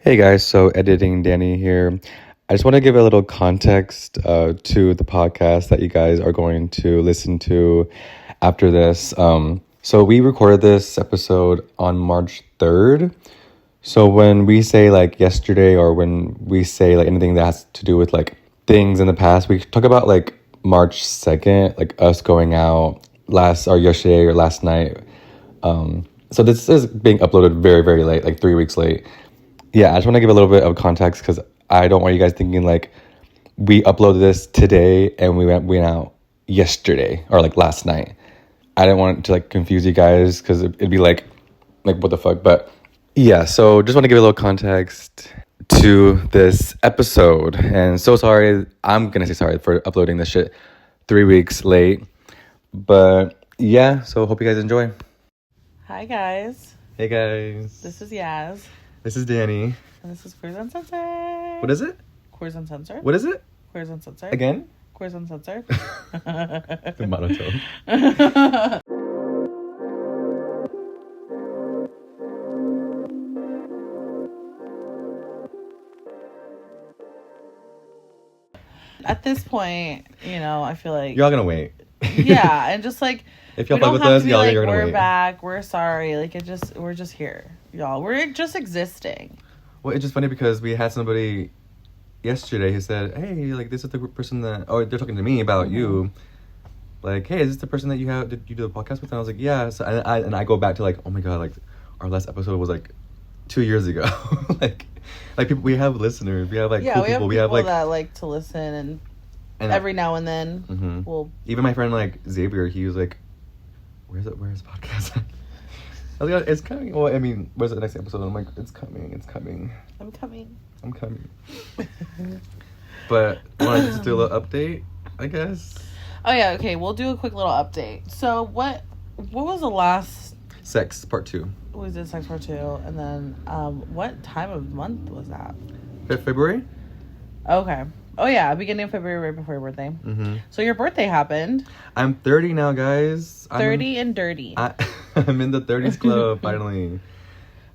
Hey guys, so editing Danny here. I just want to give a little context to the podcast that you guys are going to listen to after this. So we recorded this episode on March 3rd. So when we say like yesterday or when we say like anything that has to do with like things in the past, we talk about like March 2nd, like us going out yesterday or last night. So this is being uploaded very, very late, like 3 weeks late. Yeah, I just want to give a little bit of context because I don't want you guys thinking like we uploaded this today and we went out yesterday or like last night. I didn't want to like confuse you guys because it'd be like what the fuck. But yeah, so just want to give a little context to this episode. And so sorry, I'm gonna say sorry for uploading this shit 3 weeks late. But yeah, so hope you guys enjoy. Hi guys. Hey guys. This is Yaz. This is Danny. And this is Queers Uncensored. What is it? Queers Uncensored. What is it? Queers Uncensored. Again? Queers Uncensored. The monotone. At this point, I feel like Y'all gonna wait. yeah, and just like if y'all we fuck don't with have us, to be y'all like, you're gonna we're wait. back, we're sorry. Like we're just here, y'all. We're just existing. Well, it's just funny because we had somebody yesterday who said, "Hey, like this is the person that," oh, they're talking to me about you. Like, hey, is this the person that did you do the podcast with? And I was like, yeah. So, and I go back to like, oh my god, like our last episode was like 2 years ago. like people, we have listeners, we have like cool people, we have people that like to listen and every now and then we'll. Even my friend like Xavier, he was like, where's the podcast? I was like, it's coming. Well, I mean, where's the next episode? I'm like, it's coming. I'm coming. But want to just do a little update, I guess. Oh yeah, okay. We'll do a quick little update. So what was the last? Sex Part 2. We did Sex Part 2, and then what time of month was that? February. Okay. Oh yeah, beginning of February, right before your birthday. Mm-hmm. So your birthday happened. I'm 30 now, guys. 30 and dirty. I'm in the 30s club finally.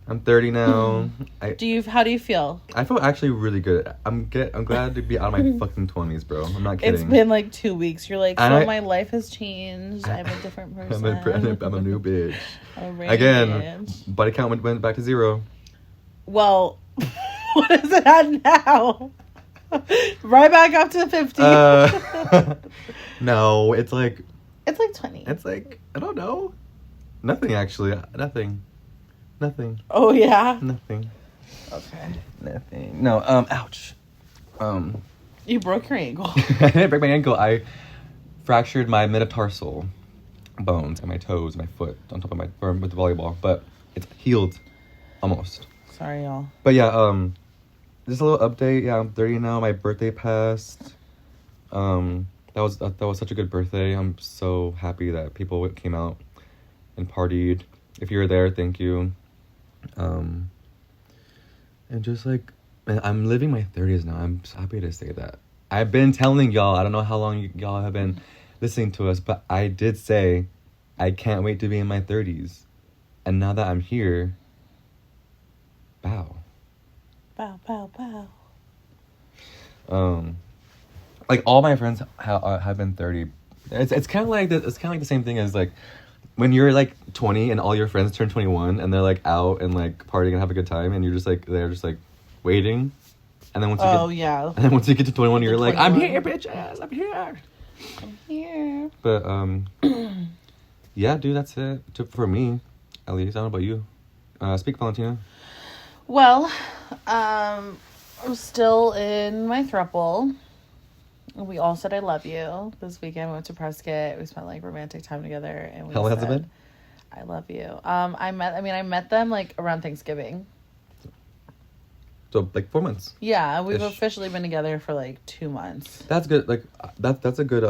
I'm 30 now. How do you feel? I feel actually really good. I'm glad to be out of my fucking 20s, bro. I'm not kidding. It's been like 2 weeks. You're like, my life has changed. I'm a different person. I'm a new bitch. Again, body count went back to 0. Well, what is it at now? Right back up to 50. No, it's like 20. It's like, I don't know. Nothing, actually. Nothing. Oh, yeah? Nothing. Okay. Nothing. No, ouch. You broke your ankle. I didn't break my ankle. I fractured my metatarsal bones and my toes and my foot on top of my arm with the volleyball. But it's healed. Almost. Sorry, y'all. But yeah, just a little update. Yeah, I'm 30 now. My birthday passed. That was such a good birthday. I'm so happy that people came out and partied. If you were there, thank you. And just like, man, I'm living my 30s now. I'm so happy to say that. I've been telling y'all, I don't know how long y'all have been listening to us, but I did say I can't wait to be in my 30s. And now that I'm here, bow. Bow, bow, bow. Like all my friends have been 30. It's kind of like the same thing as like when you're like 20 and all your friends turn 21 and they're like out and like partying and have a good time and you're just like they're just like waiting, and then once you get to 21 you're like, I'm here, bitches, I'm here. But yeah, dude, that's it for me, at least. I don't know about you. Speak, Valentina. Well, I'm still in my throuple. We all said I love you. This weekend we went to Prescott. We spent like romantic time together, and we How long has it been? I love you. I met them like around Thanksgiving. So like 4 months. Yeah, we've officially been together for like 2 months. That's good. Like that's a good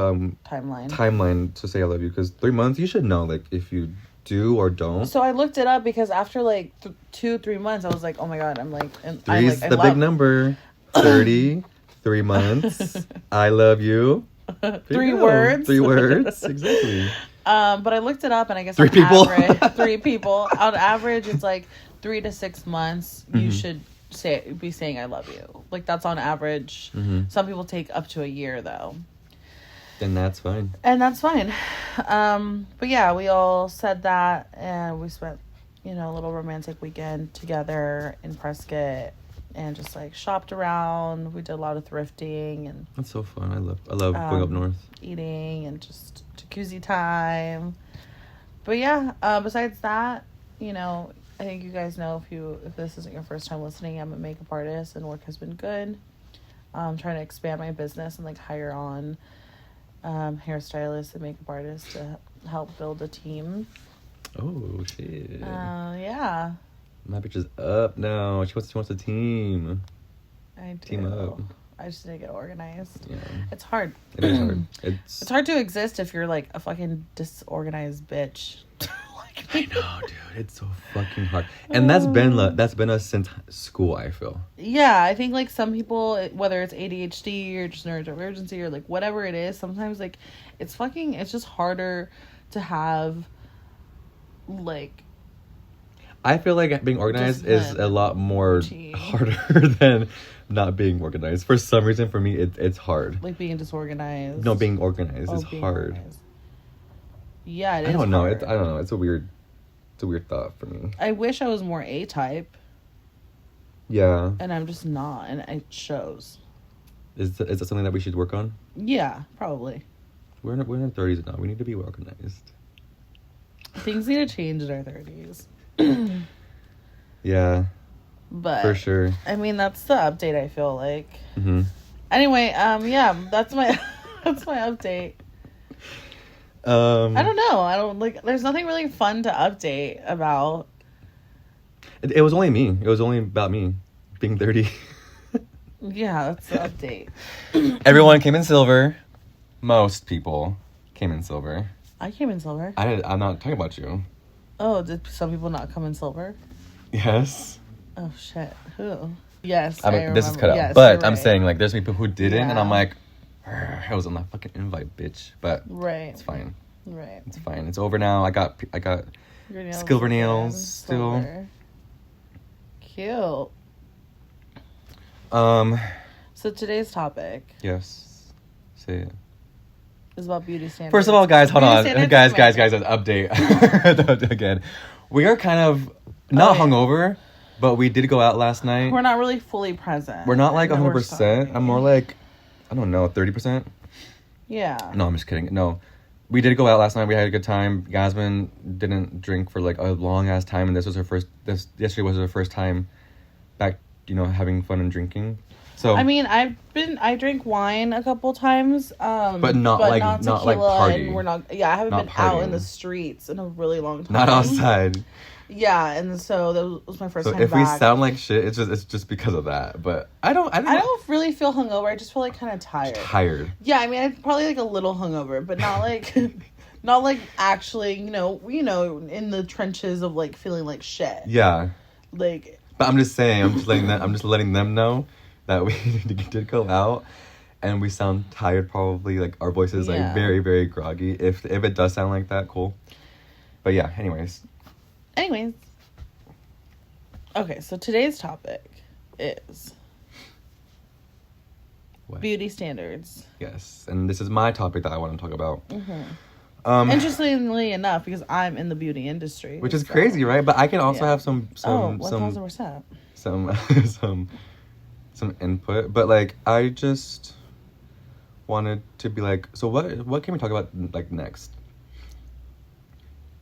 timeline to say I love you, because 3 months you should know like if you do or don't. So I looked it up because after like 2-3 months I was like, oh my god, I'm like, and three's the big number. 30. 3 months. I love you. 3 words. 3 words. Exactly. But I looked it up, and I guess 3 people. Average, 3 people. On average, it's like 3 to 6 months. Mm-hmm. You should be saying I love you. Like, that's on average. Some people take up to a year, though. Then that's fine. And that's fine. But yeah, we all said that, and we spent, a little romantic weekend together in Prescott, and just like shopped around. We did a lot of thrifting, and that's so fun. I love going up north, eating, and just jacuzzi time. But yeah, besides that, I think you guys know, if this isn't your first time listening, I'm a makeup artist, and work has been good. I'm trying to expand my business and like hire on hairstylists and makeup artists to help build a team. Oh shit! Yeah. My bitch is up now. She wants a team. I do. Team up. I just need to get organized. Yeah. It's hard. It is hard. It's hard to exist if you're like a fucking disorganized bitch. I know, dude. It's so fucking hard. And that's been us since school, I feel. Yeah, I think like some people, whether it's ADHD or just neurodivergency or like whatever it is, sometimes like it's just harder to have like. I feel like being organized is a lot more harder than not being organized. For some reason, for me, it's hard. Like being disorganized. No, being organized is hard. Organized. Yeah, it is. I don't know. I don't know. It's a weird thought for me. I wish I was more A-type. Yeah. And I'm just not, and it shows. Is that something that we should work on? Yeah, probably. We're in our 30s now. We need to be organized. Things need to change in our 30s. Yeah. But for sure. I mean, that's the update, I feel like. Mm-hmm. Anyway, yeah, that's my update. I don't know. There's nothing really fun to update about. It was only me. It was only about me being 30. Yeah, that's the update. Everyone came in silver. Most people came in silver. I came in silver. I'm not talking about you. Oh, did some people not come in silver? Yes. Oh, shit. Who? Yes, I remember. This is cut out. Yes, but I'm saying, like, there's people who didn't, yeah. and I'm like, I was on that fucking invite, bitch. But it's fine. Right. It's fine. It's over now. I got silver nails still. Silver. Cute. So today's topic. Yes. Say it. Is about beauty standards. First of all, guys, hold on. Guys, an update. Again. We are kind of not hungover, but we did go out last night. We're not really fully present. We're not like 100%. I'm more like, I don't know, 30%. Yeah. No, I'm just kidding. No. We did go out last night. We had a good time. Yasmin didn't drink for like a long ass time, and yesterday was her first time back, having fun and drinking. So I mean, I drink wine a couple times, but not like party. And we're not. Yeah, I haven't been partying. Out in the streets in a really long time. Not outside. Yeah, and so that was my first time if back. we sound like shit, it's just because of that. But I don't really feel hungover. I just feel like kind of tired. Yeah, I mean, I'm probably like a little hungover, but not like not like actually, in the trenches of like feeling like shit. Yeah. Like. But I'm just saying, I'm just letting them know that we did go out, and we sound tired. Probably like our voices like very, very groggy. If it does sound like that, cool. But yeah, anyways. Okay, so today's topic is beauty standards. Yes, and this is my topic that I want to talk about. Mm-hmm. Interestingly enough, because I'm in the beauty industry, which is crazy, right? But I can also have some 1,000%. some input. But like, I just wanted to be like, so what can we talk about like next?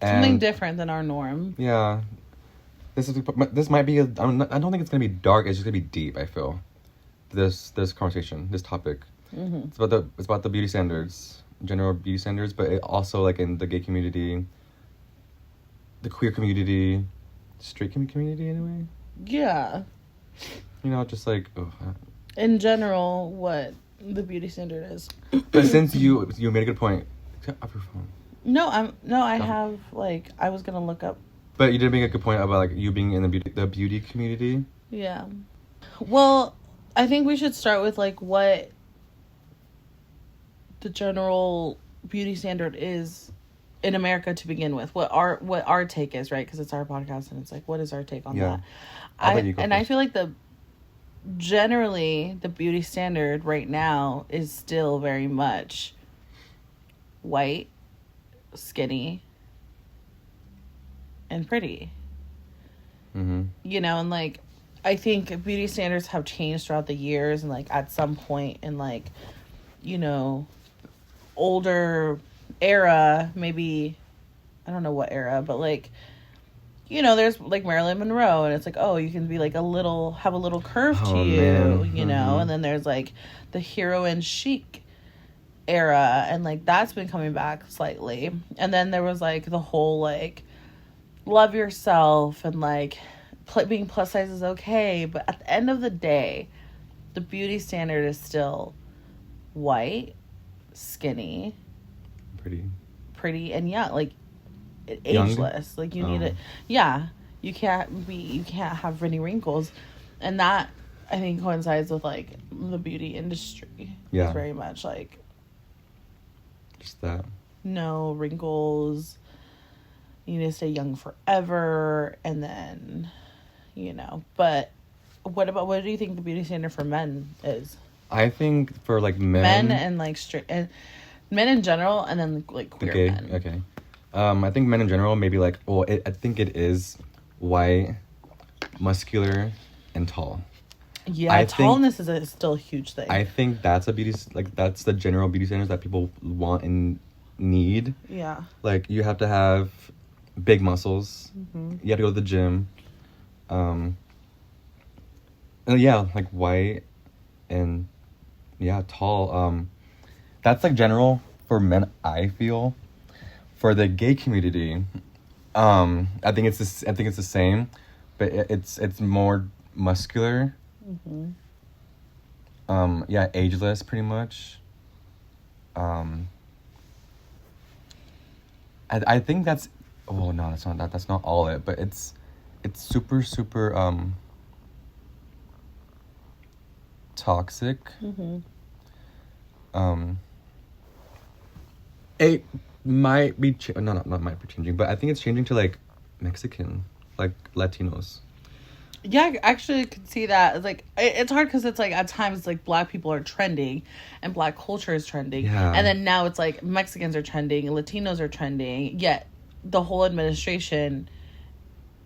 Something different than our norm. Yeah. This might be I don't think it's gonna be dark. It's just gonna be deep. I feel this conversation, this topic. Mm-hmm. It's about the beauty standards, general beauty standards, but it also like in the gay community, the queer community, straight community anyway. Yeah. Just like in general, what the beauty standard is. But since you made a good point, get off your phone. I have like I was gonna look up. But you did make a good point about like you being in the beauty community. Yeah. Well, I think we should start with like what the general beauty standard is in America to begin with. What our take is, right? Because it's our podcast, and it's like, what is our take on that? I feel like generally the beauty standard right now is still very much white, skinny, and pretty. You know, and like I think beauty standards have changed throughout the years, and like at some point in like, you know, older era, maybe I don't know what era, but like, you know, there's like Marilyn Monroe, and it's like, oh, you can be like have a little curve to you, man. you know, and then there's like the heroine chic era, and like that's been coming back slightly, and then there was like the whole like love yourself and like being plus size is okay, but at the end of the day, the beauty standard is still white, skinny, pretty, and yeah, like ageless. Like you need it. Yeah, you can't have any wrinkles, and that I think coincides with like the beauty industry. Yeah, it's very much like just that. No wrinkles. You need to stay young forever, and then, you know. But what do you think the beauty standard for men is? I think for like men and like straight and men in general, and then like queer men. Okay. I think men in general, maybe like, well, I think it is white, muscular, and tall. Yeah, tallness is still a huge thing. I think that's that's the general beauty standards that people want and need. Yeah. Like, you have to have big muscles. You have to go to the gym. And yeah, like white and yeah, tall. That's like general for men, I feel. For the gay community, I think it's the same, but it's more muscular. Yeah, ageless pretty much. I think that's, well, no, that's not all it, but it's super toxic. It might be not might be changing, but I think it's changing to like Mexican, like Latinos. Yeah, I actually could see that. It's like it's hard because it's like at times like black people are trending and black culture is trending, and then now it's like Mexicans are trending, Latinos are trending. Yet the whole administration,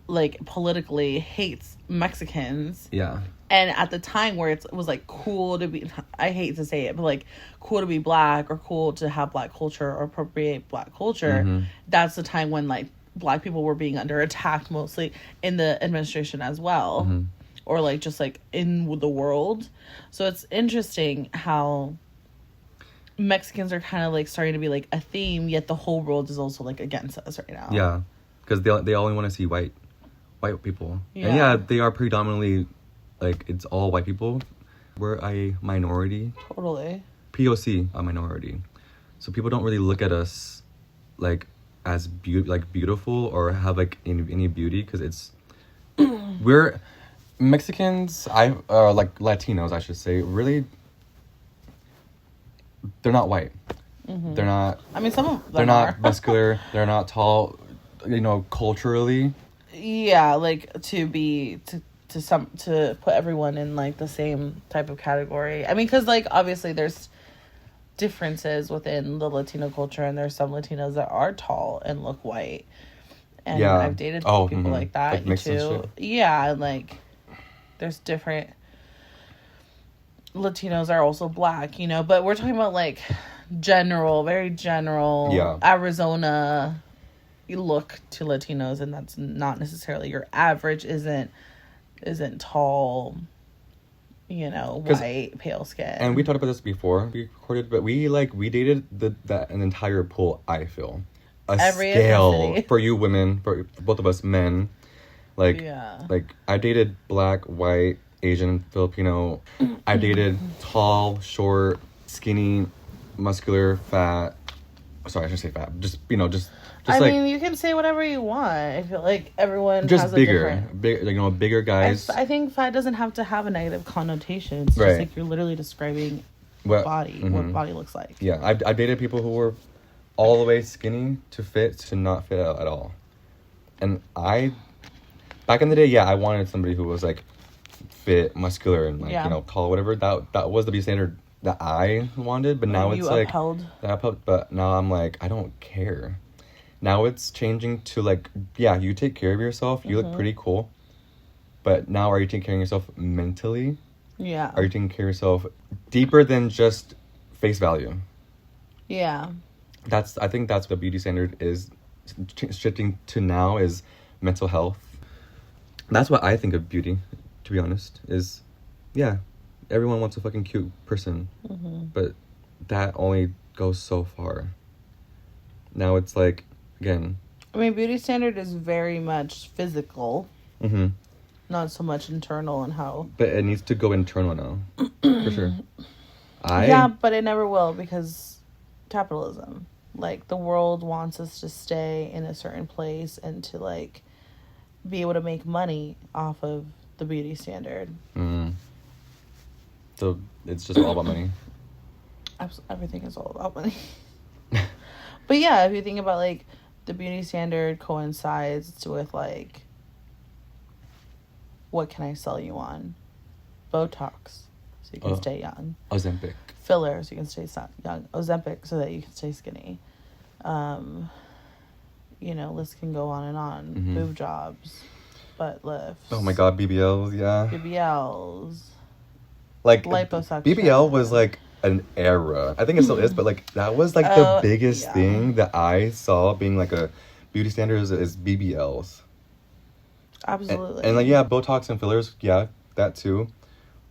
like politically, hates Mexicans. Yeah. And at the time where it was like cool to be, I hate to say it, but like cool to be black or cool to have black culture or appropriate black culture, that's the time when like black people were being under attack mostly in the administration as well, or like just like in the world. So it's interesting how Mexicans are kind of like starting to be like a theme, yet the whole world is also like against us right now. Yeah, because they only want to see white people. And yeah, they are predominantly like, it's all white people. We're a minority. Totally. POC, a minority. So people don't really look at us like as beautiful or have like any beauty, because it's we're Mexicans, like Latinos, I should say, really, they're not white. They're not, I mean, some of them they're not muscular, they're not tall, you know, culturally. Yeah, like to put everyone in like the same type of category. I mean, because like obviously there's differences within the Latino culture, and there's some Latinos that are tall and look white, and I've dated people like that, like too. Yeah, and like there's different Latinos are also black, you know, but we're talking about like very general Arizona look to Latinos, and that's not necessarily your average. Isn't tall, you know, white, pale skin. And we talked about this before we recorded, but we dated an entire pool, I feel. Every scale ethnicity. For you women, for both of us men. Like I dated black, white, Asian, Filipino. I dated tall, short, skinny, muscular, fat. Sorry, I shouldn't say fat. Just, you know, just I mean, you can say whatever you want. I feel like everyone just has bigger, you know, bigger guys. I think fat doesn't have to have a negative connotation. It's just like you're literally describing what body looks like. Yeah, I dated people who were all the way skinny to not fit at all. And back in the day, I wanted somebody who was like fit, muscular, and like tall, whatever. That was the beauty standard that I wanted. But now it's like upheld. But now I'm like, I don't care. Now it's changing to like, yeah, you take care of yourself. You look pretty cool. But now, are you taking care of yourself mentally? Yeah. Are you taking care of yourself deeper than just face value? Yeah. I think that's what the beauty standard is shifting to now, is mental health. That's what I think of beauty, to be honest, is, yeah, everyone wants a fucking cute person. But that only goes so far. Now it's like, again, I mean, beauty standard is very much physical. Not so much internal and how. But it needs to go internal now, for sure. Yeah, but it never will, because capitalism. Like, the world wants us to stay in a certain place and to, like, be able to make money off of the beauty standard. So it's just all about money. Everything is all about money. But yeah, if you think about, like, the beauty standard coincides with, like, what can I sell you on? Botox, so you can stay young. Ozempic. Filler, so you can stay young. Ozempic, so that you can stay skinny. List can go on and on. Boob jobs, butt lifts. Oh my god, BBLs, yeah. BBLs. Like, liposuction. BBL was like an era. I think it still is, but like that was like the biggest thing that I saw being like a beauty standard is BBLs. Absolutely. And like, yeah, Botox and fillers, yeah, that too.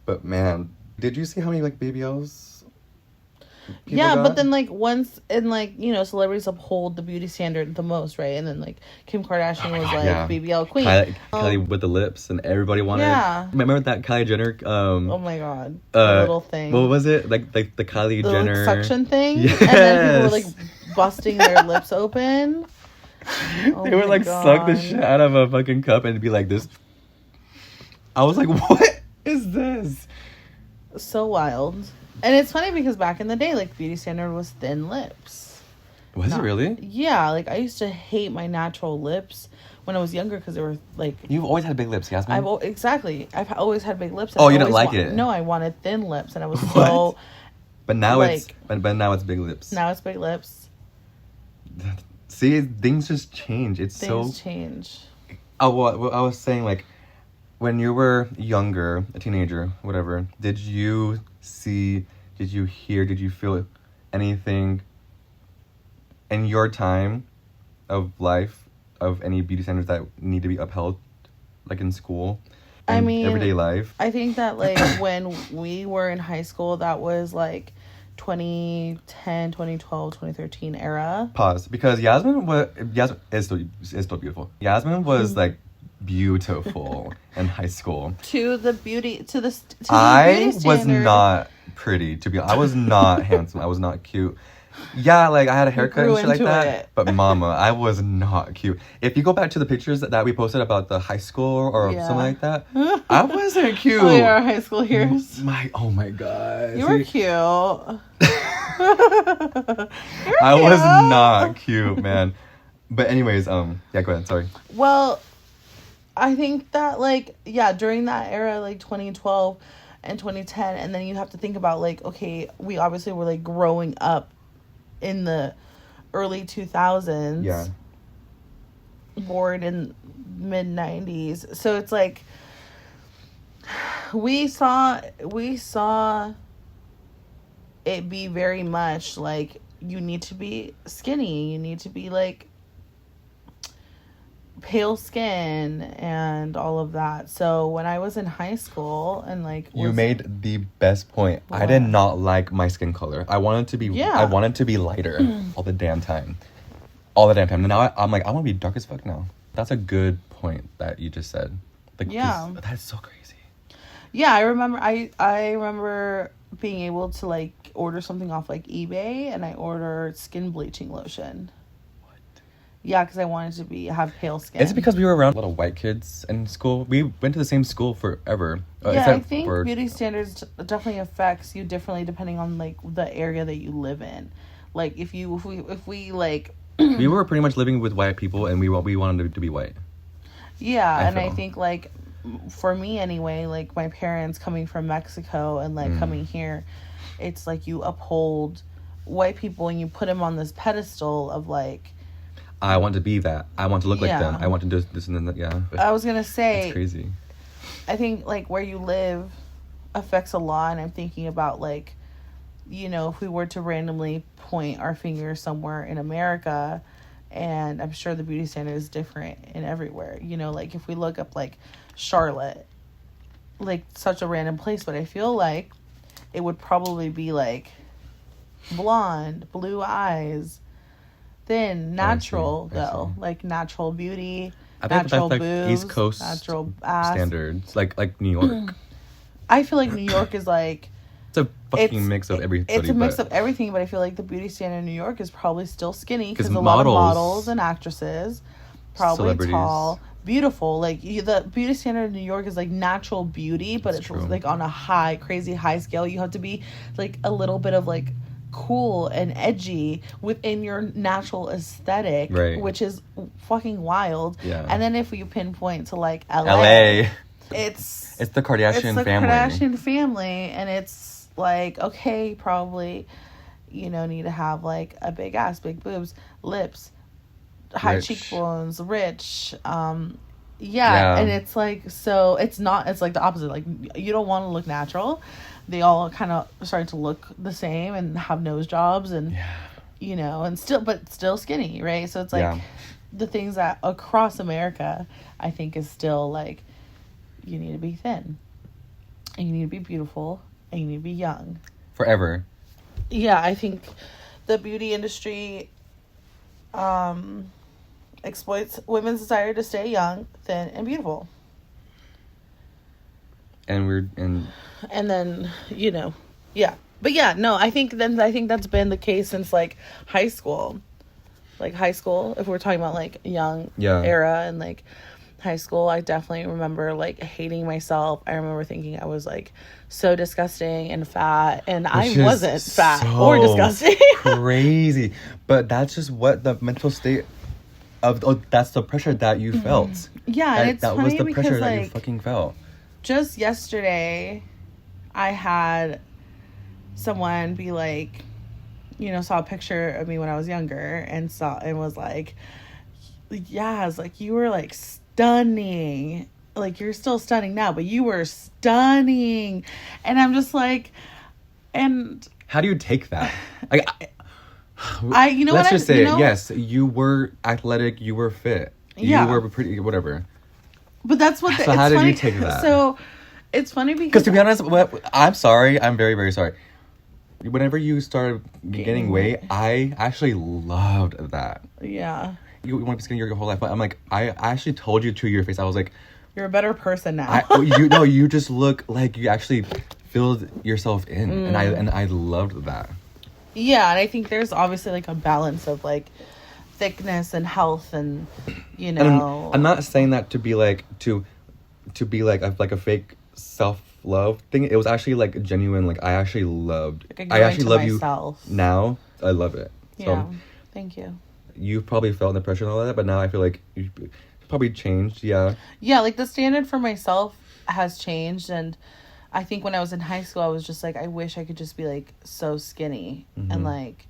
But man, did you see how many like BBLs? Yeah, but then like once, and like, celebrities uphold the beauty standard the most, right? And then like Kim Kardashian was like BBL queen. Kylie with the lips, and everybody wanted. Yeah. Remember that Kylie Jenner? Oh my god, the little thing. What was it? Like the Kylie Jenner suction thing. Yes. And then people were like busting their lips open. They would like suck the shit out of a fucking cup and be like this. I was like, what is this? So wild. And it's funny because back in the day, like, beauty standard was thin lips. Was it really? Yeah, like, I used to hate my natural lips when I was younger because they were, like... You've always had big lips, Yasmin? Exactly. I've always had big lips. Oh, you didn't like it? No, I wanted thin lips, and I was so... But now but now it's big lips. Now it's big lips. See, things just change. Things change. Oh, well, I was saying, like, when you were younger, a teenager, whatever, did you hear, did you feel anything in your time of life of any beauty standards that need to be upheld, like in school, everyday life? I think that, like, when we were in high school, that was like 2010, 2012, 2013 era. Pause, because Yasmin is still beautiful. Yasmin was like beautiful in high school. I was not pretty, to be honest. I was not handsome. I was not cute. Yeah, like I had a haircut and shit like that. But mama, I was not cute. If you go back to the pictures that we posted about the high school or something like that, I wasn't cute. Oh, yeah, our high school years. Oh my god. You were cute. I was not cute, man. But anyways, yeah, go ahead. Sorry. Well, I think that, like, yeah, during that era, like 2012 and 2010, and then you have to think about, like, okay, we obviously were, like, growing up in the early 2000s. Yeah. Born in mid-90s. So it's like, we saw it be very much like, you need to be skinny, you need to be, like, pale skin and all of that. So when I was in high school and like you made the best point. What? I did not like my skin color. I wanted to be lighter all the damn time. And now I'm like, I want to be dark as fuck now. That's a good point that you just said. Like, yeah, that's so crazy. Yeah, I remember being able to like order something off like eBay, and I ordered skin bleaching lotion. Yeah, because I wanted to have pale skin. Is it because we were around a lot of white kids in school? We went to the same school forever. Yeah, I think beauty standards definitely affects you differently depending on like the area that you live in. Like if we like we were pretty much living with white people, and we wanted to be white. Yeah, I think like for me anyway, like my parents coming from Mexico and like coming here, it's like you uphold white people and you put them on this pedestal of like, I want to be that. I want to look like Yeah. them. I want to do this and that. Yeah. I was gonna say, It's crazy. I think like where you live affects a lot, and I'm thinking about like, you know, if we were to randomly point our finger somewhere in America, and I'm sure the beauty standard is different in everywhere, you know, like if we look up like Charlotte, like such a random place, but I feel like it would probably be like blonde, blue eyes, thin, natural I see. though, like natural beauty, I think natural that's like boobs, East Coast natural ass. standards, like New York. I feel like New York is like, It's a fucking mix of everything. it's a mix of everything, but I feel like the beauty standard in New York is probably still skinny because 'Cause a lot of models- models and actresses, probably Celebrities. tall, beautiful. Like the beauty standard in New York is like natural beauty, but That's it's true. like on a crazy high scale. You have to be like a little bit of like cool and edgy within your natural aesthetic, Right. which is fucking wild. Yeah. And then if you pinpoint to like LA. it's the Kardashian the family. Kardashian family, and it's like, okay, probably, you know, need to have like a big ass, big boobs, lips, high Rich. cheekbones, rich. Yeah, and it's like, so it's like the opposite. Like you don't want to look natural. They all kind of starting to look the same and have nose jobs and you know, and still skinny, right? So it's like the things that across America, I think is still like, you need to be thin, and you need to be beautiful, and you need to be young. Forever. Yeah, I think the beauty industry exploits women's desire to stay young, thin, and beautiful. And then, you know, yeah. But yeah, no, I think that's been the case since like high school. Like high school, if we're talking about like young era and like high school, I definitely remember like hating myself. I remember thinking I was like so disgusting and fat, and I wasn't fat or disgusting. Crazy. But that's just what the mental state of that's the pressure that you felt. Yeah, and it's that funny was the pressure because, that you like, fucking felt. Just yesterday, I had someone be like, you know, saw a picture of me when I was younger and was like, yeah, it's like, you were like stunning. Like, you're still stunning now, but you were stunning. And I'm just like, and how do you take that? Like, you know, let's what just say, yes, you were athletic, you were fit, you were pretty, whatever. But that's what. So how did you take that? So it's funny because to be honest, I'm sorry, I'm very, very sorry. Whenever you started gaining weight, I actually loved that. Yeah. You want to be skinny your whole life, but I'm like, I actually told you to your face. I was like, you're a better person now. You just look like you actually filled yourself in, and I loved that. Yeah, and I think there's obviously like a balance of like thickness and health, and you know. And I'm not saying that to be like to be like a fake self-love thing. It was actually like genuine. Like I actually loved. Like I actually love myself. You now. I love it. So, yeah. Thank you. You probably felt the pressure and all that, but now I feel like you probably changed. Yeah. Yeah, like the standard for myself has changed, and I think when I was in high school, I was just like, I wish I could just be like so skinny, and like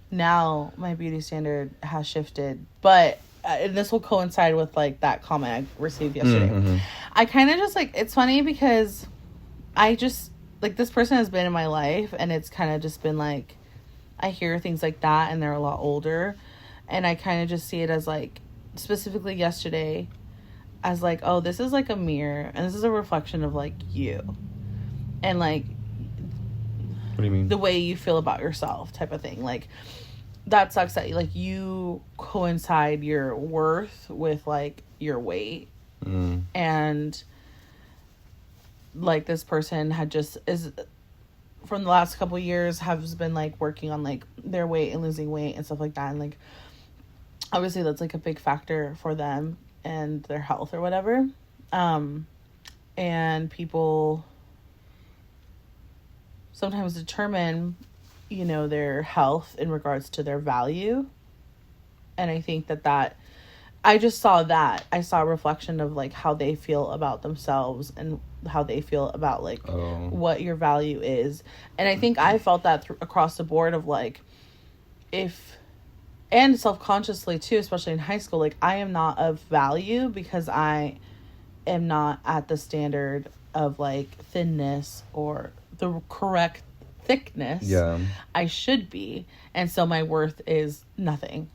now my beauty standard has shifted, but and this will coincide with like that comment I received yesterday. I kind of just like, it's funny because I just like, this person has been in my life, and it's kind of just been like, I hear things like that, and they're a lot older, and I kind of just see it as like, specifically yesterday, as like, oh, this is like a mirror, and this is a reflection of like you, and like, what do you mean? the way you feel about yourself, type of thing. Like, that sucks that like you coincide your worth with like your weight, and like this person is from the last couple years has been like working on like their weight and losing weight and stuff like that, and like obviously that's like a big factor for them and their health or whatever, and people sometimes determine, you know, their health in regards to their value, and I think that I just saw that. I saw a reflection of like how they feel about themselves and how they feel about like what your value is. And I think I felt that across the board of like, if, and self-consciously too, especially in high school, like I am not of value because I am not at the standard of like thinness or the correct thickness. Yeah. I should be. And so my worth is nothing.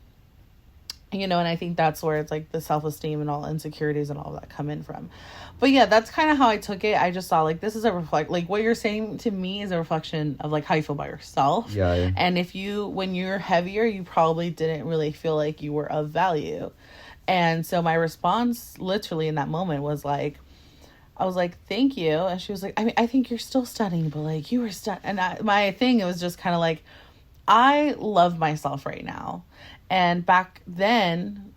You know, and I think that's where it's like the self-esteem and all insecurities and all that come in from. But yeah, that's kind of how I took it. I just saw like, this is like what you're saying to me is a reflection of like how you feel about yourself. Yeah. And if you, when you're heavier, you probably didn't really feel like you were of value. And so my response literally in that moment was like, I was like, thank you. And she was like, I mean, I think you're still stunning, but like you were stunning. And my thing, it was just kind of like, I love myself right now. And back then,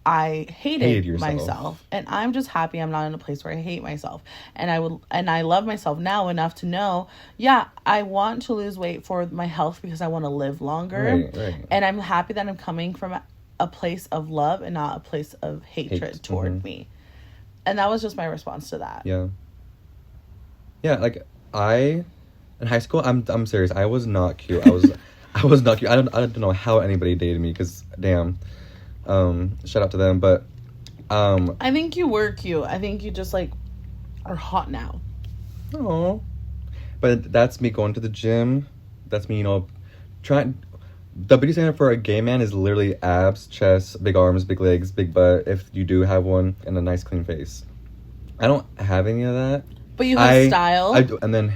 I hated myself. And I'm just happy I'm not in a place where I hate myself. And I love myself now enough to know, yeah, I want to lose weight for my health because I want to live longer. Right. And I'm happy that I'm coming from a place of love and not a place of hatred toward me. And that was just my response to that. Yeah. Yeah, like in high school, I'm serious. I was not cute. I was not cute. I don't know how anybody dated me because damn. Shout out to them, but I think you were cute. I think you just like are hot now. Oh. But that's me going to the gym. That's me, trying. The beauty standard for a gay man is literally abs, chest, big arms, big legs, big butt, if you do have one, and a nice clean face. I don't have any of that. But you have style. I do, and then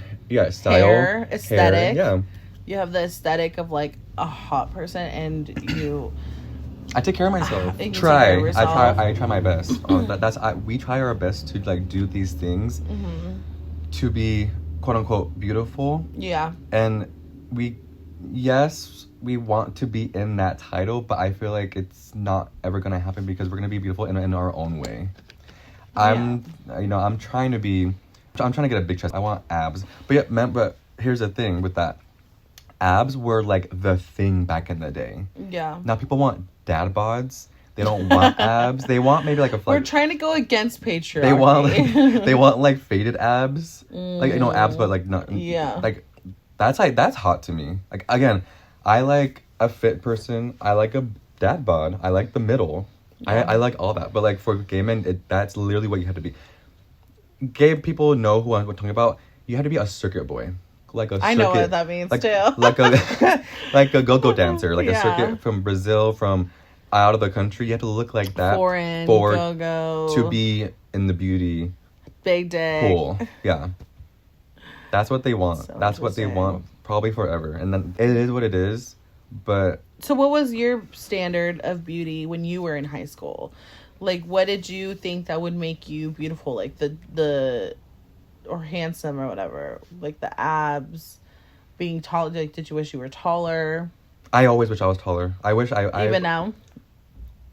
style, hair, aesthetic. Yeah. You have the aesthetic of like a hot person, and you. I take care of myself. I try my best. We try our best to like do these things to be quote unquote beautiful. Yeah. And we want to be in that title, but I feel like it's not ever gonna happen because we're gonna be beautiful in our own way. I'm trying to get a big chest. I want abs. But here's the thing with that. Abs were like the thing back in the day. Yeah. Now people want dad bods. They don't want abs. They want maybe like a. We're trying to go against patriarchy. They want like faded abs, like abs, but like not. Yeah. Like that's hot to me. Like again, I like a fit person. I like a dad bod. I like the middle. Yeah. I like all that. But like for gay men, that's literally what you have to be. Gay people know who I'm talking about. You have to be a circuit boy. I know what that means too. like a go-go dancer, like a circuit from Brazil, from out of the country. You have to look like that foreign go-go to be in the beauty big dick pool. Yeah, that's what they want. So that's what they want probably forever. And then it is what it is. But so, what was your standard of beauty when you were in high school? Like, what did you think that would make you beautiful? Like the or handsome or whatever, like the abs, being tall. Like, did you wish you were taller? I always wish I was taller. I wish I even now.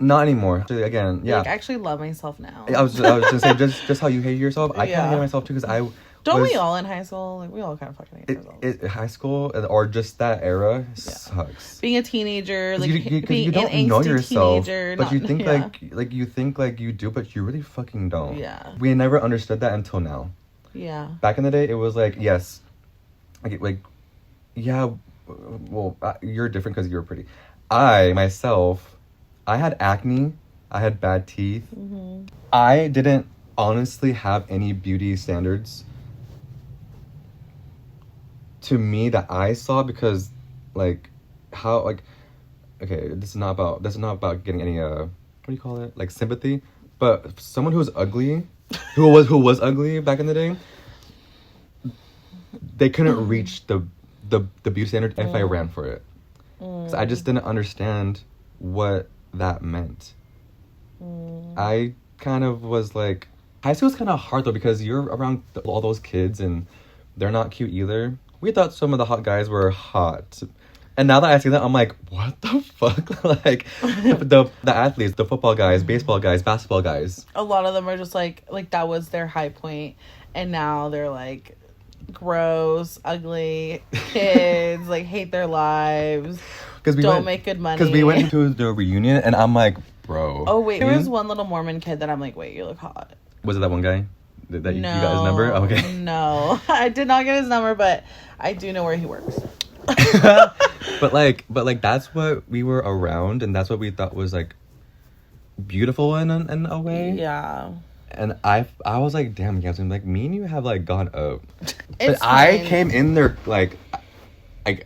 Not anymore. Again, yeah. Like, I actually love myself now. I was just saying, just how you hate yourself. I kind of hate myself too because Don't we all in high school? Like, we all kind of fucking hate ourselves. High school or just that era sucks. Being a teenager, like being you don't know yourself, teenager, but you think you think like you do, but you really fucking don't. Yeah. We never understood that until now. Yeah. Back in the day, it was like yes, like yeah. Well, you're different because you're pretty. I had acne. I had bad teeth. Mm-hmm. I didn't honestly have any beauty standards to me that I saw because, like, how, like, okay, this is not about getting any what do you call it, like, sympathy, but someone who was ugly, who was ugly back in the day, they couldn't reach the beauty standard if I ran for it. So I just didn't understand what that meant. I kind of was like, high school's kind of hard though because you're around all those kids and they're not cute either. We thought some of the hot guys were hot. And now that I see that, I'm like, what the fuck? Like, the athletes, the football guys, baseball guys, basketball guys. A lot of them are just like that was their high point. And now they're like gross, ugly kids, like hate their lives, don't make good money. Because we went to the reunion and I'm like, bro. Oh, wait. There was one little Mormon kid that I'm like, wait, you look hot. Was it that one guy? That you got his number? Oh, okay. No. I did not get his number, but I do know where he works. But like, that's what we were around, and that's what we thought was, like, beautiful in a way. Yeah. And I was like, damn, Yasmin, like, me and you have, like, gone up. But I came in there, like,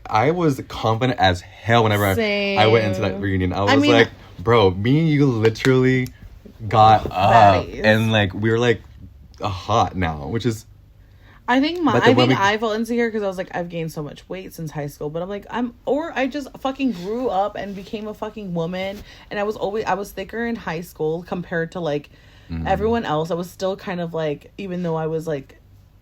I was confident as hell whenever I went into that reunion. I was like, bro, me and you literally got up. And, like, we were, like, hot now, which is... I think I felt insecure because I was like, I've gained so much weight since high school, but I'm like, I just fucking grew up and became a fucking woman, and I was thicker in high school compared to, like, everyone else. I was still kind of, like, even though I was, like,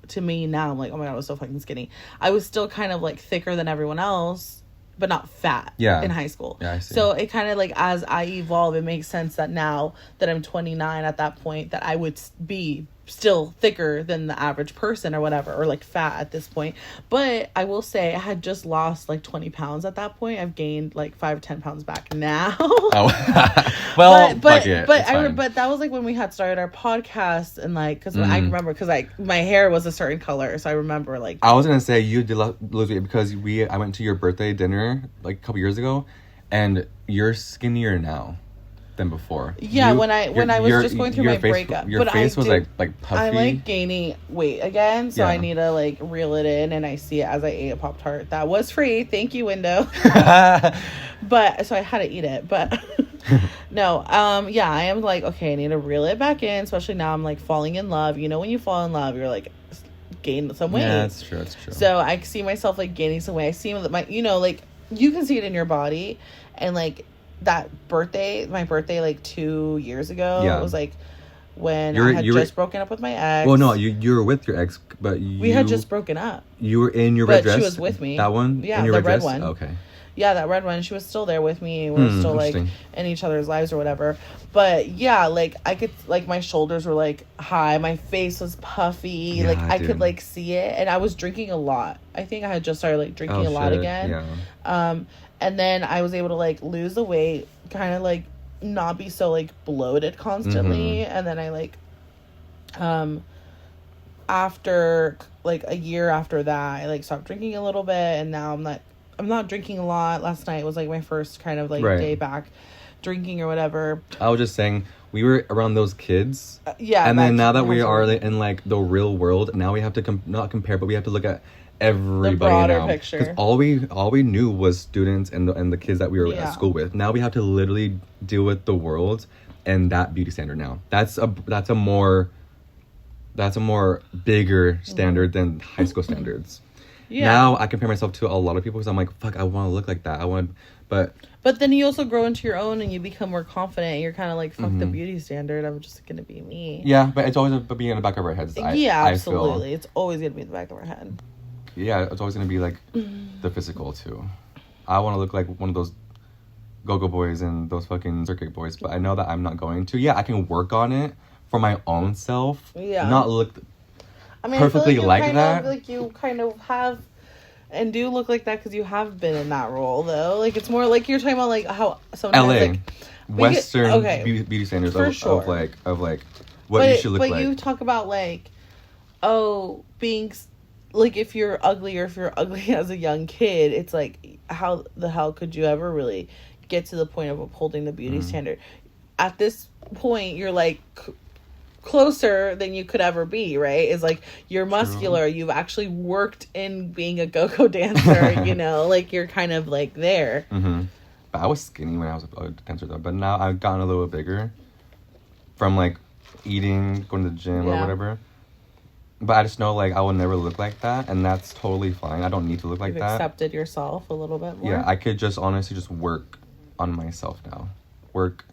to me now, I'm like, oh my God, I was so fucking skinny. I was still kind of, like, thicker than everyone else, but not fat in high school. Yeah, I see. So it kind of, like, as I evolve, it makes sense that now that I'm 29 at that point, that I would be still thicker than the average person or whatever, or like fat at this point. But I will say I had just lost like 20 pounds at that point. I've gained like 5 or 10 pounds back now. Oh. Well, but that was like when we had started our podcast, and like, because I remember, because like my hair was a certain color, so I remember like, I was gonna say you did lose weight because I went to your birthday dinner like a couple years ago, and you're skinnier now than before. Yeah, when I was just going through my breakup. Your face was like puffy. I like gaining weight again, so I need to like reel it in, and I see it as I ate a Pop-Tart that was free. Thank you, window. But so I had to eat it, but no, yeah, I am like, okay, I need to reel it back in, especially now I'm like falling in love. You know, when you fall in love, you're like gain some weight. Yeah, that's true. So I see myself like gaining some weight. I see that like you can see it in your body, and like my birthday like 2 years ago, it was like when I had just broken up with my ex. Well, no, you were with your ex, but we had just broken up. You were in your red dress. She was with me. That one, yeah, in your the red red one. Okay. Yeah, that red one. She was still there with me. We were still like in each other's lives or whatever. But yeah, like I could, like my shoulders were like high. My face was puffy. Yeah, like I could like see it. And I was drinking a lot. I think I had just started like drinking a lot again. Yeah. And then I was able to like lose the weight, kind of like not be so like bloated constantly. And then I like, after like a year after that, I like stopped drinking a little bit, and now I'm not drinking a lot. Last night was like my first kind of like day back drinking or whatever. I was just saying, we were around those kids. Yeah. And then now that we are in like the real world, now we have to not compare, but we have to look at everybody, the broader now. Picture. Because all we knew was students and the kids that we were at school with. Now we have to literally deal with the world and that beauty standard now. That's a more bigger standard than high school standards. Yeah. Now I compare myself to a lot of people because I'm like, fuck, I want to look like that. But then you also grow into your own and you become more confident. And you're kind of like, fuck the beauty standard. I'm just gonna be me. Yeah, but it's always being in the back of our heads. Absolutely. It's always gonna be in the back of our head. Yeah, it's always gonna be like the physical too. I want to look like one of those go-go boys and those fucking circuit boys, but I know that I'm not going to. Yeah, I can work on it for my own self. Yeah. Not look perfectly like that. Like you kind of have and do look like that because you have been in that role though. Like it's more like you're talking about like how sometimes LA like Western beauty standards of what you should look like. But you talk about like being like if you're ugly or if you're ugly as a young kid, it's like how the hell could you ever really get to the point of upholding the beauty standard? At this point, you're like closer than you could ever be, right? Is like you're muscular. True. You've actually worked in being a go-go dancer, you know, like you're kind of like there. But I was skinny when I was a dancer though, but now I've gotten a little bit bigger from like eating, going to the gym or whatever. But I just know like I will never look like that, and that's totally fine. I don't need to look like that. You've accepted yourself a little bit more. Yeah, I could just honestly just work on myself now. Work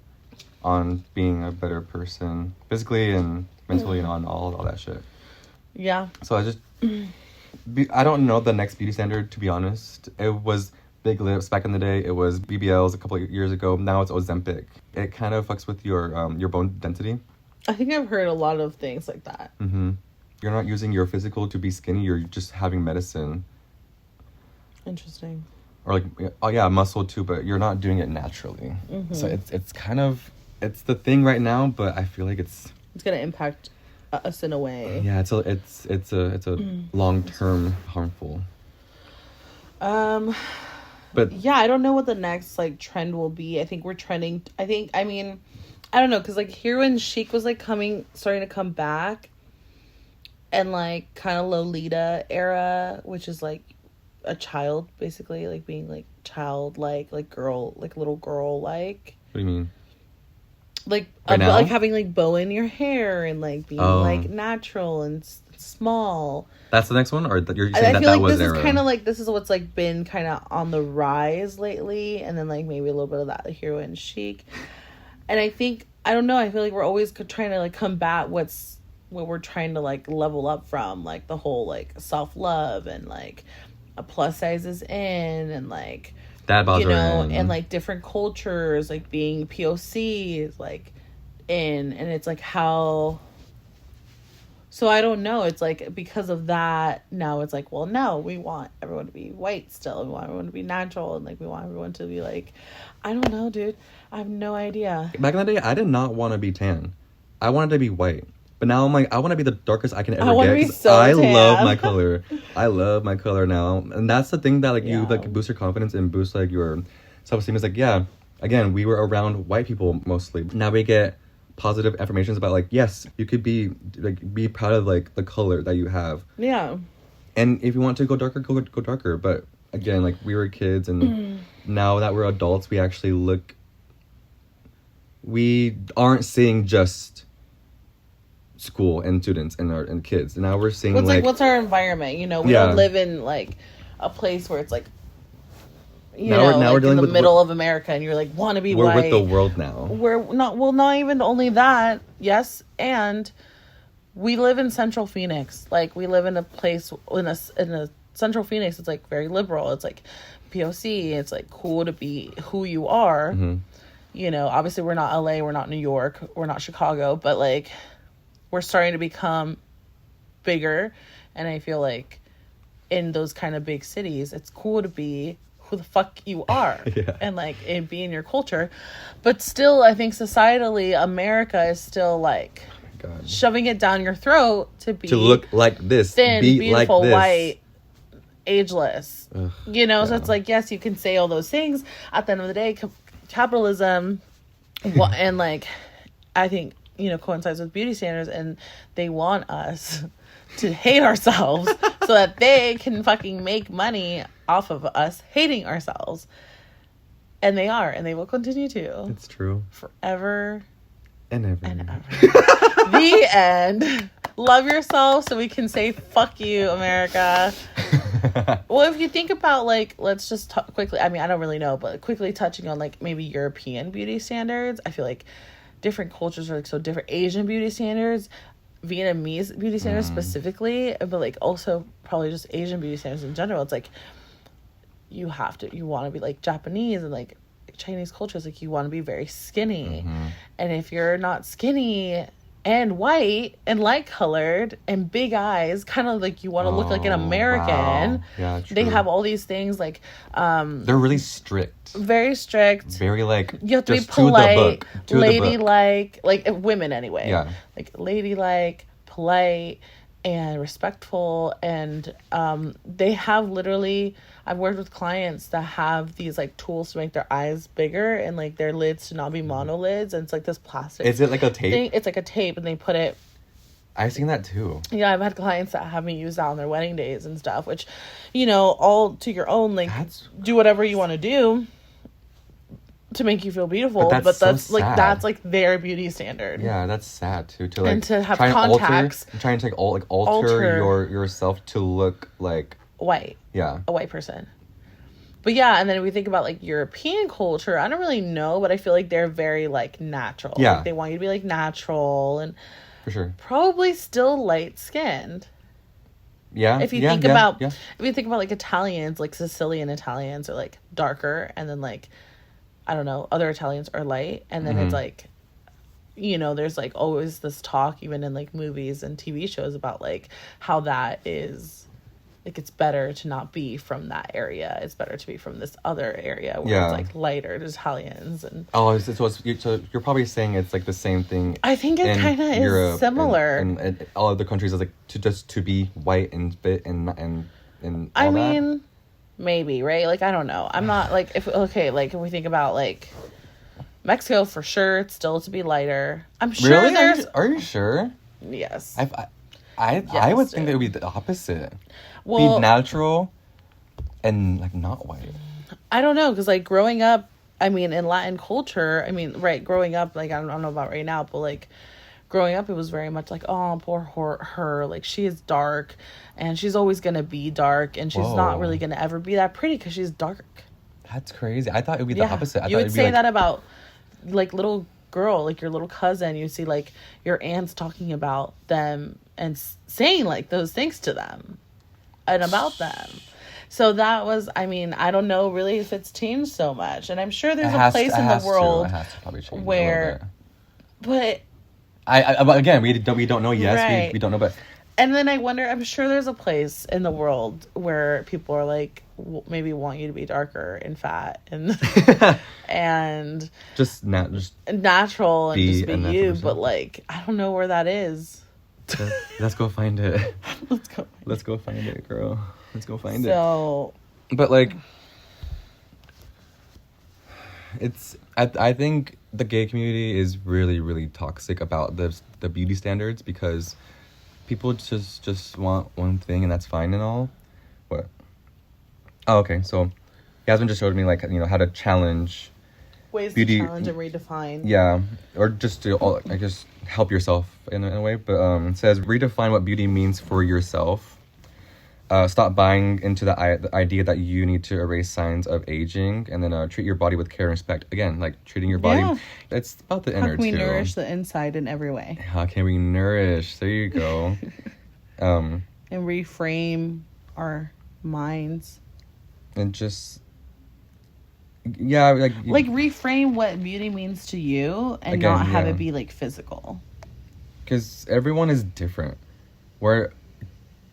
on being a better person physically and mentally and on all that shit. Yeah. So I don't know the next beauty standard, to be honest. It was big lips back in the day. It was BBLs a couple of years ago. Now it's Ozempic. It kind of fucks with your bone density. I think I've heard a lot of things like that. You're not using your physical to be skinny. You're just having medicine. Interesting. Or like, muscle too, but you're not doing it naturally. So it's kind of it's the thing right now, but I feel like it's gonna impact us in a way. Yeah, it's a long-term harmful. But yeah, I don't know what the next like trend will be. I think we're trending. I mean, I don't know, because like heroin chic was like starting to come back, and like kind of Lolita era, which is like a child basically, like being like childlike, like girl, like little girl, like. What do you mean? Like right now? like having like bow in your hair and like being like natural and small. That's the next one, or you're saying I feel like was this is kind of like this is what's like been kind of on the rise lately, and then like maybe a little bit of that heroin chic. And I think I don't know. I feel like we're always trying to like combat what we're trying to like level up from, like the whole like self-love and like a plus sizes in and like that and like different cultures like being POCs like in, and it's like how. So I don't know. It's like because of that now it's like, well, no, we want everyone to be white still. We want everyone to be natural, and like we want everyone to be like, I don't know, dude. I have no idea. Back in the day, I did not want to be tan. I wanted to be white. But now I'm like, I want to be the darkest I can ever get. I love my color. I love my color now. And that's the thing that like you like boost your confidence and boost like your self-esteem. Is like, yeah, again, we were around white people mostly. Now we get positive affirmations about like, yes, you could be proud of like the color that you have. Yeah. And if you want to go darker, go darker. But again, like we were kids, and now that we're adults, we actually we aren't seeing just school and students and kids. And now we're seeing what's our environment? You know, we don't live in like a place where it's like we're like in the middle of America, and you're like want to be white. We're with the world now. We're not even only that. Yes, and we live in Central Phoenix. Like we live in a place in a Central Phoenix. It's like very liberal. It's like POC. It's like cool to be who you are. Mm-hmm. You know, obviously we're not LA, we're not New York, we're not Chicago, but like we're starting to become bigger, and I feel like in those kind of big cities, it's cool to be who the fuck you are and like and be in your culture. But still, I think societally, America is still like shoving it down your throat to look like this, thin, be beautiful, like this. White, ageless. So it's like, yes, you can say all those things. At the end of the day, capitalism and like I think coincides with beauty standards, and they want us to hate ourselves so that they can fucking make money off of us hating ourselves. And they are, and they will continue to. It's true. Forever and ever. The end. Love yourself so we can say fuck you, America. Well, if you think about like, let's just quickly, I mean, I don't really know, but quickly touching on like maybe European beauty standards. I feel like different cultures are like so different. Asian beauty standards, Vietnamese beauty standards specifically, but like also probably just Asian beauty standards in general. It's like you want to be like Japanese and like Chinese cultures, like you want to be very skinny. And if you're not skinny and white and light colored and big eyes, kind of like you want to look like an American. Wow. Yeah, true. They have all these things like they're really strict. Very strict. Very like you have to be polite, ladylike, like women anyway. Yeah. Like ladylike, polite, and respectful, and they have literally, I've worked with clients that have these like tools to make their eyes bigger and like their lids to not be monolids, and it's like this plastic. Is it like a tape thing. It's like a tape, and they put it. I've seen that too. Yeah, I've had clients that have me use that on their wedding days and stuff, which, all to your own, like do whatever you want to do to make you feel beautiful, but that's so like that's like their beauty standard. Yeah, that's sad too. To like and to have contacts, trying to alter yourself to look like white. Yeah, a white person. But yeah, and then if we think about like European culture, I don't really know, but I feel like they're very like natural. Yeah, like, they want you to be like natural and for sure. Probably still light skinned. Yeah. If you think about like Italians, like Sicilian Italians are like darker, and then like I don't know, other Italians are light, and then it's like, there's like always this talk, even in like movies and TV shows, about like how that is like it's better to not be from that area. It's better to be from this other area where it's like lighter. There's Italians and so you're probably saying it's like the same thing. I think it kind of is similar. And all other countries is like to be white and fit and all I that. mean, maybe, right? Like I don't know. I'm not like if we think about like Mexico, for sure it's still to be lighter. I'm sure really? there's. Are you sure? Yes. I would think that it would be the opposite. Well, be natural and like not white. I don't know, because like growing up, I mean, in Latin culture, I mean, right, growing up, like I don't know about right now, but like growing up, it was very much like, oh, poor her, like she is dark, and she's always gonna be dark, and she's not really gonna ever be that pretty because she's dark. That's crazy. I thought it would be the opposite. You would say that about like little girl, like your little cousin. You see like your aunts talking about them and saying like those things to them and about them. So that was, I mean, I don't know really if it's changed so much, and I'm sure there's a place in the world where, but again, we don't know. Yes, right. we don't know, but. And then I wonder, I'm sure there's a place in the world where people are like, maybe want you to be darker and fat and and just natural and just be you, person. But like I don't know where that is. Let's go find it. Let's go find it, girl. Let's go find it. But like, I think the gay community is really, really toxic about the beauty standards because people just want one thing and that's fine and all. What? Oh, okay. So Yasmin just showed me like, you know, how to challenge ways beauty, to challenge and redefine. Yeah, or just to I guess help yourself in a way. But it says redefine what beauty means for yourself. Stop buying into the idea that you need to erase signs of aging, and then treat your body with care and respect. Again, like treating your body. Yeah. It's about the inner too. How can we nourish the inside in every way? How can we nourish? There you go. And reframe our minds. And just like reframe what beauty means to you, and again, not have it be like physical. Because everyone is different.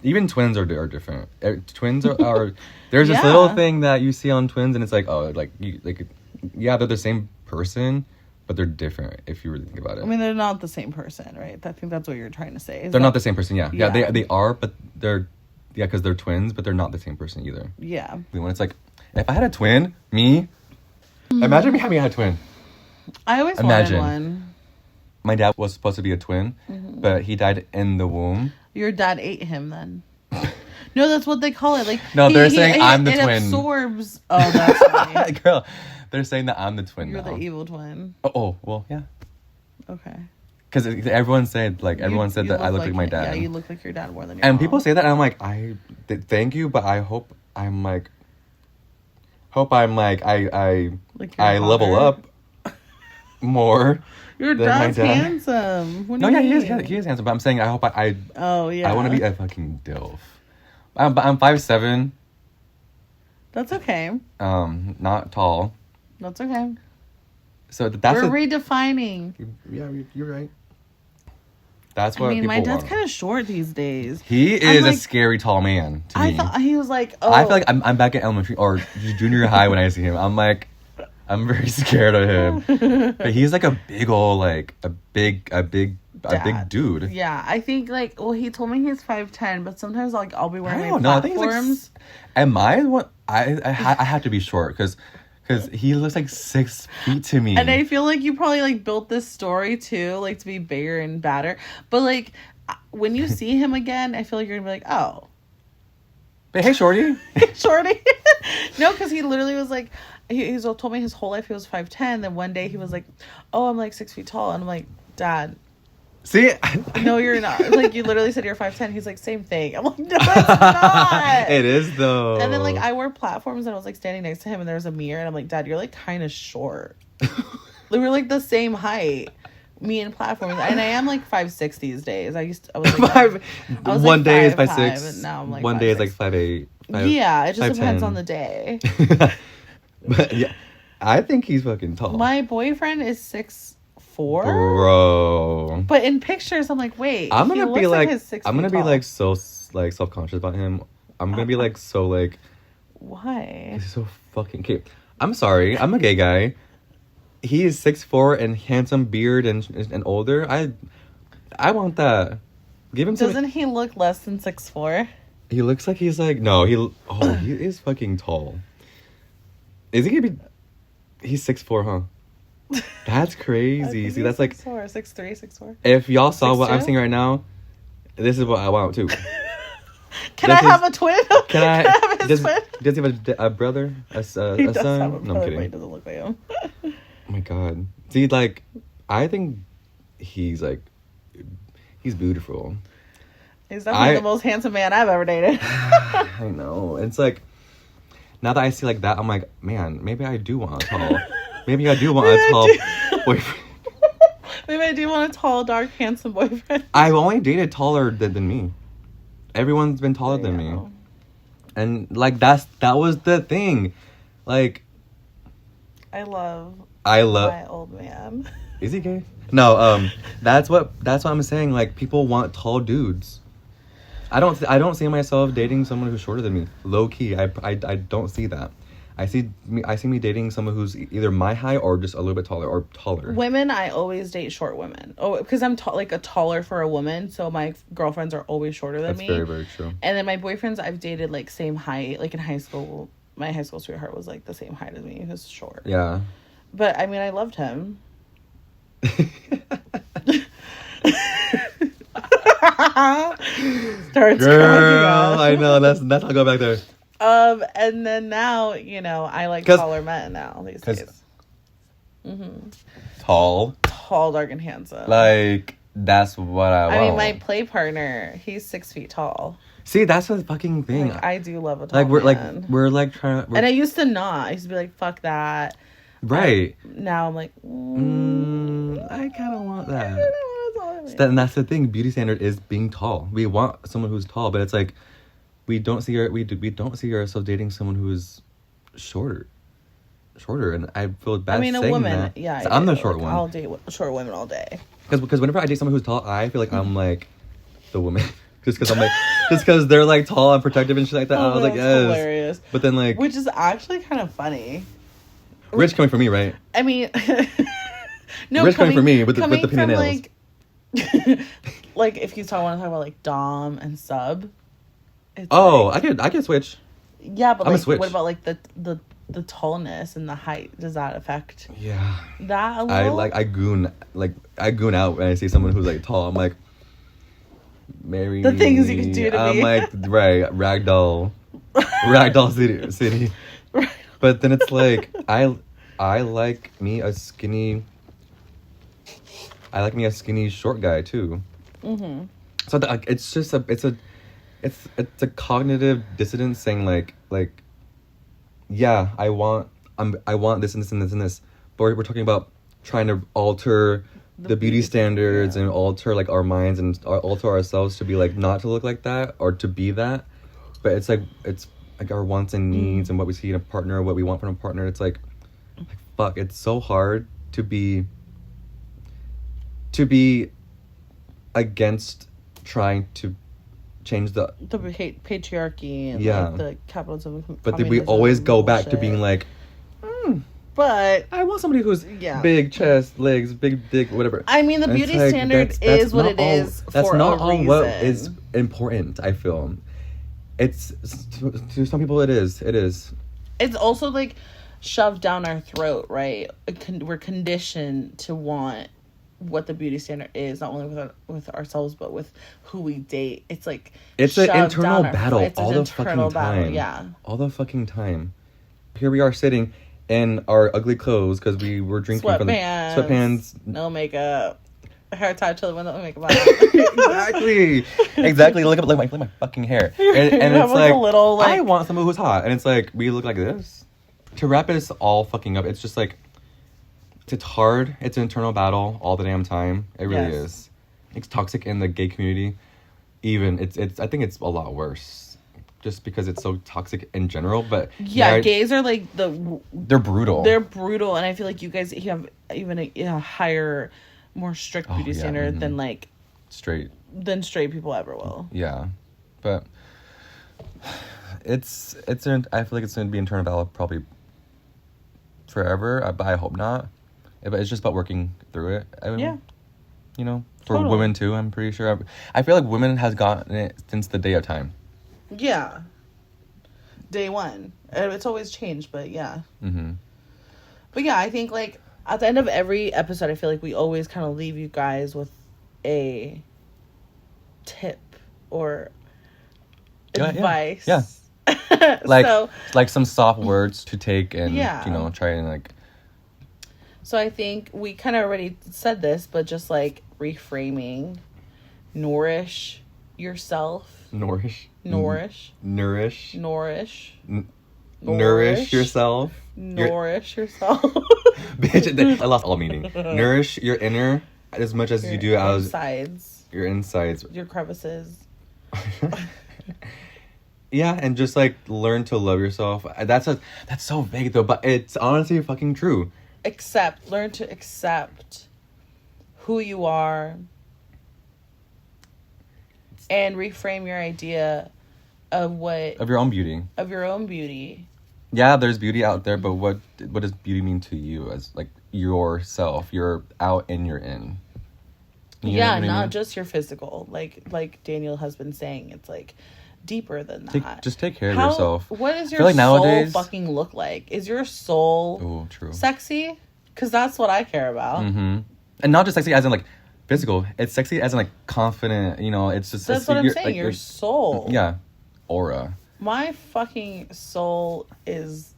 Even twins are different. Twins are there's this little thing that you see on twins, and it's like, oh, they're the same person, but they're different if you really think about it. I mean, they're not the same person, right? I think that's what you're trying to say. They're not the same person. Yeah. They are, but they're because they're twins, but they're not the same person either. Yeah. When it's like, if I had a twin, imagine me having a twin. I always wanted one. My dad was supposed to be a twin, but he died in the womb. Your dad ate him then. No, that's what they call it. Like they're saying I'm the twin. It absorbs. Oh, that's funny. Girl, they're saying that I'm the twin. You're the evil twin. Oh, well, yeah. Okay. Because everyone said that I look like my dad. Yeah, you look like your dad more than your mom. And people say that, and I'm like, thank you, but I hope I level up more. Your dad's handsome. He is handsome. But I'm saying I hope I want to be a fucking dilf. I'm 5'7". That's okay. Not tall. That's okay. So that's we're redefining. Yeah, you're right. That's what my dad's kind of short these days. He is a scary tall man to me. I thought he was like, oh. I feel like I'm back at elementary or junior high when I see him. I'm like, I'm very scared of him. But he's like a big old, a big dude. Yeah, I think he told me he's 5'10", but sometimes I'll be wearing my platforms. Am I what I have to be short because he looks like 6 feet to me. And I feel like you probably built this story too, to be bigger and badder. But when you see him again, I feel like you're gonna be like, oh. But hey, shorty. Shorty. No, because he literally was like, he's told me his whole life he was 5'10". Then one day he was like, oh, I'm 6 feet tall. And I'm like, Dad. See? No, you're not. You literally said you're 5'10". He's like, same thing. I'm like, no, it's not. It is, though. And then, I wore platforms, and I was, standing next to him, and there was a mirror, and I'm like, Dad, you're, kind of short. We were, the same height. Me and platforms. And I am, 5'6" these days. I was, one day is 5'6". And now I'm, one day is, 5'8". Yeah, it just depends on the day. But, yeah, I think he's fucking tall. My boyfriend is 6'4". Bro. But in pictures, I'm like, wait. I'm gonna be so self-conscious about him I'm gonna be like so like. Why? He's so fucking cute. I'm sorry. I'm a gay guy. He is 6'4" and handsome, beard and older. I want that. Give him some. Doesn't he look less than 6'4"? He looks like he's like no. He is fucking tall. Is he gonna be? He's 6'4", huh? That's crazy. See, that's like 6'4", 6'3", 6'4". if y'all saw what I'm 6'2"? seeing right now, this is what I want too. Can I have a twin? Can I have his twin? Does he have a brother? A son? He No, does have a I'm brother, but kidding. he doesn't look like him. Oh my god. See, like, I think he's like, he's beautiful. He's definitely the most handsome man I've ever dated. I know. It's like, now that I see like that, I'm like, man, maybe I do want a tall. Maybe I do want a tall boyfriend. Maybe I do want a tall, dark, handsome boyfriend. I've only dated taller than me. Everyone's been taller than me. And like that was the thing. Like I love my old man. Is he gay? No, that's what I'm saying. Like people want tall dudes. I don't see myself dating someone who's shorter than me. Low key, I don't see that. I see me dating someone who's either my height or just a little bit taller or taller. Women, I always date short women. Oh, because I'm like a taller for a woman, so my girlfriends are always shorter than me. That's very, very true. And then my boyfriends, I've dated like same height. Like in high school, my high school sweetheart was like the same height as me. He was short. Yeah. But I mean, I loved him. Starts Girl, I know that's I'll go back there. And then now, I like taller men now these days. Mm-hmm. Tall, dark, and handsome. Like that's what I want. I mean, my play partner, he's 6 feet tall. See, that's the fucking thing. Like, I do love a tall man. We're like trying. And I used to not. I used to be like, fuck that. Right. Now I'm like, I kind of want that. And that's the thing. Beauty standard is being tall. We want someone who's tall, but it's like we don't see ourselves dating someone who is shorter, and I feel bad. I mean, saying a woman. that. Yeah, So I'm the short one. I'll date short women all day. Because whenever I date someone who's tall, I feel like I'm like the woman. Just because they're like tall and protective and shit like that. I was like, yes. Hilarious. But then like, which is actually kind of funny. Rich coming for me, right? I mean, no, Rich coming for me with the coming painted nails. Like, like if you want to talk about like dom and sub. I could switch. Yeah, but I'm like, a switch. what about like the tallness and the height? Does that affect? Yeah. That a little? I goon out when I see someone who's like tall. I'm like, marry the me. things you can do to I'm me. like, right, ragdoll city. Right. But then it's like I like me a skinny short guy too. Mm-hmm. So it's just it's a cognitive dissonance saying like yeah, I want this and this and this and this, but we're talking about trying to alter the beauty standards and alter like our minds and alter ourselves to be like not to look like that or to be that. But it's like our wants and needs and what we see in a partner, what we want from a partner. It's like fuck, it's so hard to be against trying to change the patriarchy and like the capitalism. But then we always go back to being like, but I want somebody who's big chest, legs, big dick, whatever. I mean, the beauty standard is what it is. That's for not a all reason. what is important. I feel it's to some people it is. It's also like shoved down our throat, right? We're conditioned to want what the beauty standard is, not only with ourselves but with who we date. It's like it's an internal battle all the fucking time. Yeah, all the fucking time. Here we are sitting in our ugly clothes because we were drinking from the sweatpants, no makeup, hair tied to the window, no makeup. exactly. Look at my fucking hair, and it's like, a little, I want someone who's hot, and it's like we look like this. To wrap it all fucking up, it's just like. It's hard. It's an internal battle all the damn time. It really is. It's toxic in the gay community. Even it's. I think it's a lot worse, just because it's so toxic in general. But gays are like they're brutal. They're brutal, and I feel like you guys have even a higher, more strict beauty standard than like straight people ever will. Yeah, but It's I feel like it's going to be in turn valid probably forever, but I hope not. But it's just about working through it. Yeah. You know, for Totally. women too, I'm pretty sure. I feel like women has gotten it since the day of time. Yeah. Day one. It's always changed, but yeah. Mm-hmm. But yeah, I think like at the end of every episode, I feel like we always kind of leave you guys with a tip or advice. Yeah. Like some soft words to take and, Yeah. you know, try and like... So I think we kind of already said this, but just like reframing, nourish yourself. Nourish Nourish yourself. yourself. Bitch, I lost all meaning. Nourish your inner as much as you do as insides. your insides. Your crevices. Yeah, and just like learn to love yourself. That's so vague though, but it's honestly fucking true. Learn to accept who you are and reframe your idea of your own beauty. Of your own beauty. Yeah, there's beauty out there, but what does beauty mean to you as like yourself? You're out and you're in. You know what I mean? Just your physical. Like Daniel has been saying, it's like deeper than that. Just take care of yourself. What does your like soul nowadays, fucking look like? Is your soul sexy? Because that's what I care about. Mm-hmm. And not just sexy as in like physical. It's sexy as in like confident. You know, it's just that's what I'm saying. Like, your soul. Yeah, aura. My fucking soul is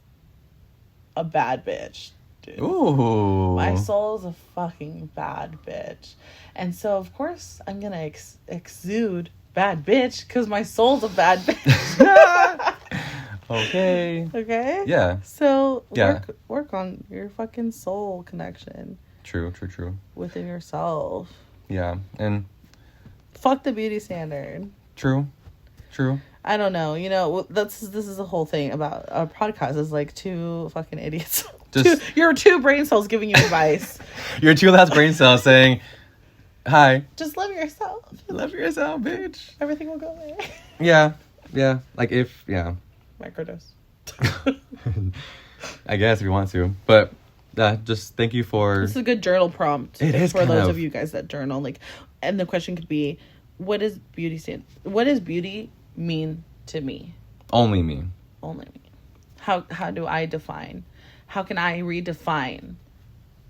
a bad bitch, dude. Ooh. My soul is a fucking bad bitch. And so, of course, I'm going to exude bad bitch because my soul's a bad bitch. Okay. Okay? Yeah. So, work on your fucking soul connection. True. Within yourself. Yeah. And fuck the beauty standard. True. I don't know. You know, this is the whole thing about our podcast is like two fucking idiots. You're two brain cells giving you advice. You're two last brain cells saying, hi. Just love yourself. Love yourself, bitch. Everything will go away. Yeah. Microdose. I guess if you want to. But just thank you for... This is a good journal prompt. It is for those of you guys that journal. And the question could be, what does beauty mean to me? Only me. How do I define? How can I redefine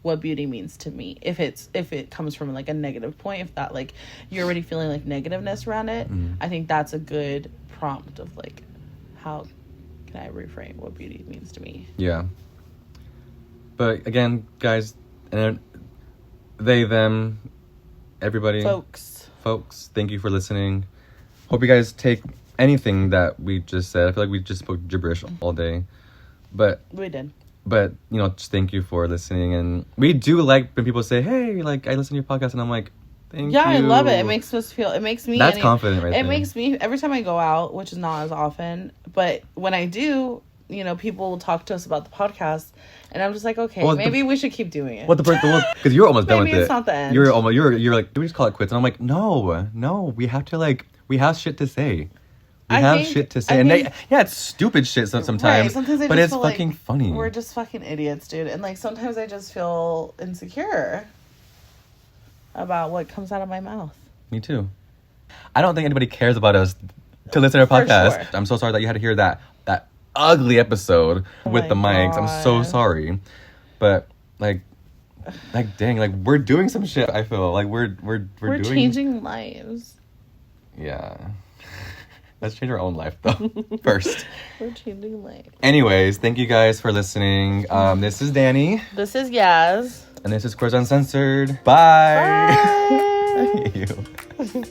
what beauty means to me? If it comes from like a negative point, if that like you're already feeling like negativeness around it, I think that's a good prompt of like, how can I reframe what beauty means to me? Yeah. But again, guys, and they, them, everybody, folks, thank you for listening. Hope you guys take anything that we just said. I feel like we just spoke gibberish all day, but we did. But you know, just thank you for listening, and we do like when people say, "Hey, like I listen to your podcast," and I'm like, "Thank you." Yeah, I love it. It makes us feel. It makes me. That's confident, right? It makes me every time I go out, which is not as often, but when I do, you know, people will talk to us about the podcast, and I'm just like, okay, maybe we should keep doing it. Because you're almost done with it. Maybe it's not the end. You're like, do we just call it quits? And I'm like, no, we have to we have shit to say. Shit to say. It's stupid shit sometimes. Right, sometimes but it's fucking funny. We're just fucking idiots, dude. And sometimes I just feel insecure about what comes out of my mouth. Me too. I don't think anybody cares about us to listen to our podcast. Sure. I'm so sorry that you had to hear that ugly episode with the mics. God. I'm so sorry. But dang, we're doing some shit. I feel like we're doing changing lives. Yeah. Let's change our own life, though, first. We're changing life. Anyways, thank you guys for listening. This is Danny. This is Yaz. And this is Uncensored. Bye. Bye.